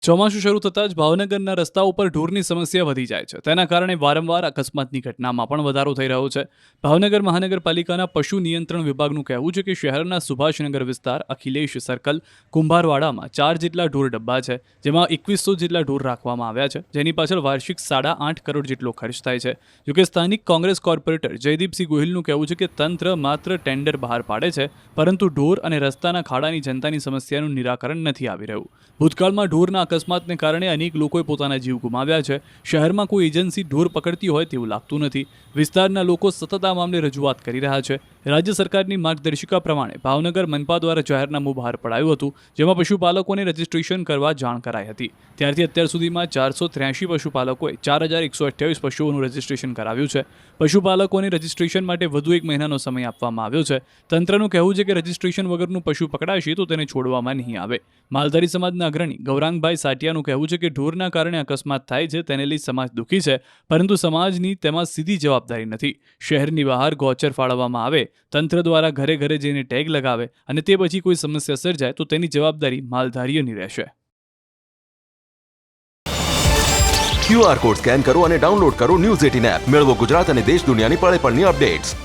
ચોમાસું શરૂ થતાં જ ભાવનગરના રસ્તાઓ પર ઢોરની સમસ્યા વધી જાય છે. તેના કારણે વારંવાર અકસ્માતની ઘટનામાં પણ વધારો થઈ રહ્યો છે. ભાવનગર મહાનગરપાલિકાના પશુ નિયંત્રણ વિભાગનું કહેવું છે કે શહેરના સુભાષનગર વિસ્તાર, અખિલેશ સર્કલ, કુંભારવાડામાં 4 જેટલા ઢોર ડબ્બા છે, જેમાં 2100 જેટલા ઢોર રાખવામાં આવ્યા છે, જેની પાછળ વાર્ષિક 8.5 કરોડ જેટલો ખર્ચ થાય છે. જોકે સ્થાનિક કોંગ્રેસ કોર્પોરેટર જયદીપસિંહ ગોહિલનું કહેવું છે કે તંત્ર માત્ર ટેન્ડર બહાર પાડે છે, પરંતુ ઢોર અને રસ્તાના ખાડાની જનતાની સમસ્યાનું નિરાકરણ નથી આવી રહ્યું. ભૂતકાળમાં ઢોરના અકસ્માતને કારણે અનેક લોકોએ પોતાના જીવ ગુમાવ્યા છે. શહેરમાં કોઈ એજન્સી ઢોર પકડતી હોય તેવું લાગતું નથી. વિસ્તારના લોકો સતત આ મામલે રજૂઆત કરી રહ્યા છે. રાજ્ય સરકારની માર્ગદર્શિકા પ્રમાણે ભાવનગર મનપા દ્વારા જાહેરનામું બહાર પડાયું હતું, જેમાં પશુપાલકોને રજીસ્ટ્રેશન કરવા જાણ કરાઈ હતી. ત્યારથી અત્યાર સુધીમાં 483 પશુપાલકોએ 4128 પશુઓનું રજીસ્ટ્રેશન કરાવ્યું છે. પશુપાલકોને રજીસ્ટ્રેશન માટે વધુ 1 મહિનાનો સમય આપવામાં આવ્યો છે. તંત્રનું કહેવું છે કે રજીસ્ટ્રેશન વગરનું પશુ પકડાશે તો તેને છોડવામાં નહીં આવે. માલધારી સમાજના અગ્રણી ગૌરાંગભાઈ સાટિયાનું કહેવું છે કે ઢોરના કારણે અકસ્માત થાય છે, તેને લઈ સમાજ દુઃખી છે, પરંતુ સમાજની તેમાં સીધી જવાબદારી નથી. શહેરની બહાર ગૌચર ફાળવવામાં આવે, તંત્ર દ્વારા ઘરે ઘરે જઈને ટેગ લગાવે અને તે પછી કોઈ સમસ્યા સર્જાય તો તેની જવાબદારી માલધારીઓની રહેશે. QR કોડ સ્કેન કરો અને ડાઉનલોડ કરો ન્યૂઝ 18 એપ. મેળવો ગુજરાત અને દેશ દુનિયાની પળે પળની અપડેટ્સ.